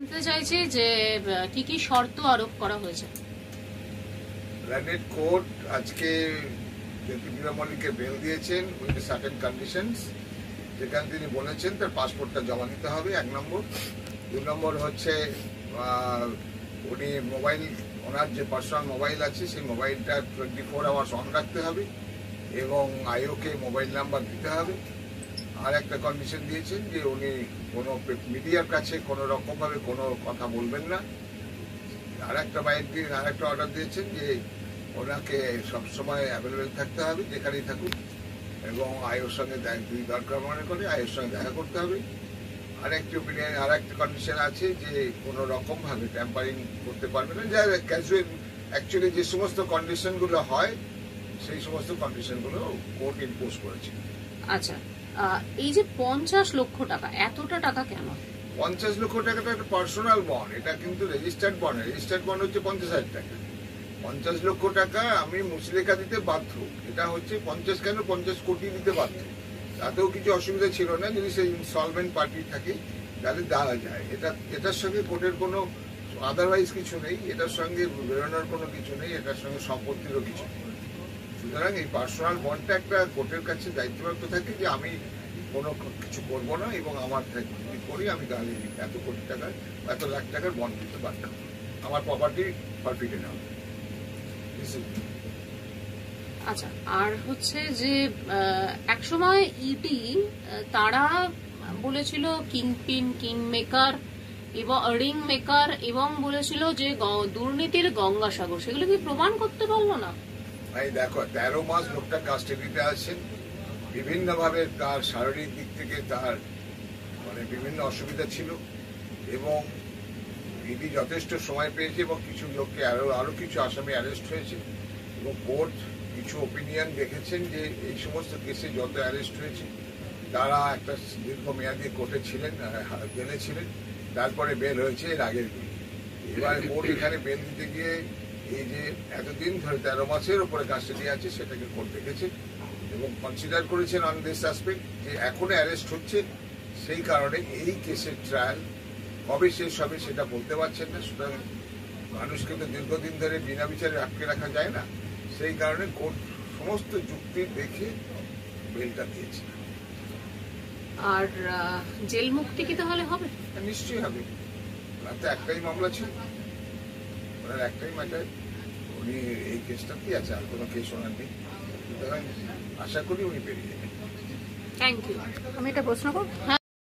জানতে চাইছি যে কি কি শর্ত আরোপ করা হয়েছে। ল্যান্ডেড কোর্ট আজকে জ্যোতিপ্রিয়া মল্লিককে বেল দিয়েছেন উইথ সার্টেন কন্ডিশনস, যেখানে তিনি বলেছেন তার পাসপোর্টটা জমা দিতে হবে 1 নম্বর। 2 নম্বর হচ্ছে উনি মোবাইল, ওনার যে পার্সোনাল মোবাইল আছে সেই মোবাইলটা 24 আওয়ার্স অন রাখতে হবে এবং আইওকে মোবাইল নাম্বার দিতে হবে। আর একটা কন্ডিশন দিয়েছেন যে উনি কোনো মিডিয়ার কাছে কোনো রকমভাবে কোনো কথা বলবেন না। আর একটা অর্ডার দিয়েছেন যে ওনাকে সবসময় অ্যাভেলেবেল থাকতে হবে যেখানেই থাকুক, এবং আইওর সঙ্গে যদি দরকার মনে করে আইওর সঙ্গে দেখা করতে হবে। আর একটা কন্ডিশন আছে যে কোনো রকমভাবে ট্যাম্পারিং করতে পারবে না, যা ক্যাজুয়াল অ্যাকচুয়ালি যে সমস্ত কন্ডিশনগুলো হয় সেই সমস্ত কন্ডিশনগুলো কোর্ট ইম্পোজ করেছে। আচ্ছা, এই যে 50 লক্ষ টাকা, এতটা টাকা কেন? 50 লক্ষ টাকাটা একটা পার্সোনাল বন্ড, এটা কিন্তু রেজিস্টার্ড বন্ড। রেজিস্টার্ড বন্ড হচ্ছে 50,000 টাকা। 50 লক্ষ টাকা আমি মুচলেখা দিতে বাধ্য, এটা হচ্ছে 50 কেন 50 কোটি দিতে বাধ্য। তাতেও কিছু অসুবিধা ছিল না, যদি সেই ইনসলভেন্ট পার্টি থাকে তাহলে দেওয়া যায়। এটার সঙ্গে কোর্টের কোনো আদারওয়াইজ কিছু নেই, এটার সঙ্গে বেরোনোর কোনো কিছু নেই, এটার সঙ্গে সম্পত্তিরও কিছু নেই। সুতরাং এই পার্সোনাল বন্ডটা একটা কোর্টের কাছে দায়িত্বপ্রাপ্ত থাকে যে আমি কোনো কিছু করবো না এবং আমার যদি করি আমি তাহলে এত কোটি টাকার এত লাখ টাকার বন্ড দিতে বাধ্য, আমার প্রপার্টি ফরফিটেড হবে। আচ্ছা, আর হচ্ছে যে একসময় ইডি তারা বলেছিল কিংপিন, কিং মেকার এবং রিং মেকার, এবং বলেছিল যে দুর্নীতির গঙ্গাসাগর, সেগুলো কি প্রমাণ করতে পারলো না? এই দেখো 13 মাস লোকটা কাস্টাডিতে আছেন, বিভিন্নভাবে তার শারীরিক দিক থেকে তার বিভিন্ন অসুবিধা ছিল এবং ইডি যথেষ্ট সময় পেয়েছে এবং কিছু লোককে আরো কিছু আসামি অ্যারেস্ট হয়েছে এবং কোর্ট কিছু ওপিনিয়ন দেখেছেন যে এই সমস্ত কেসে যত অ্যারেস্ট হয়েছে তারা একটা দীর্ঘমেয়াদী কোর্টে ছিলেন, জেলে ছিলেন, তারপরে বেল হয়েছে এর আগের দিন। এবার কোর্ট এখানে বেল দিতে গিয়ে এই যে এতদিন ধরে 13 মাসের উপরে কাস্টাডি আছে সেটাকে কোর্ট দেখেছে এবং কনসিডার করেছেন অন দিস সাসপেক্ট যে এখনো অ্যারেস্ট হচ্ছে, সেই কারণে এই কেসের ট্রায়াল কবে শেষ হবে সেটা বলতে পারছেন না। সুতরাং মানুষকে তো দীর্ঘদিন ধরে বিনা বিচারে আটকে রাখা যায় না, সেই কারণে কোর্ট সমস্ত যুক্তি দেখে বেলটা দিয়েছে। আর জেল মুক্তি কি তাহলে হবে? নিশ্চয়ই হবে, ওনার তো একটাই মামলা ছিল, ওনার একটাই ম্যাটার, উনি এই কেসটাতেই আছে, আর কোনো কেস ওনার নেই। সুতরাং আশা করি উনি বেরিয়ে যাবেন। Thank you. আমি একটা প্রশ্ন করব।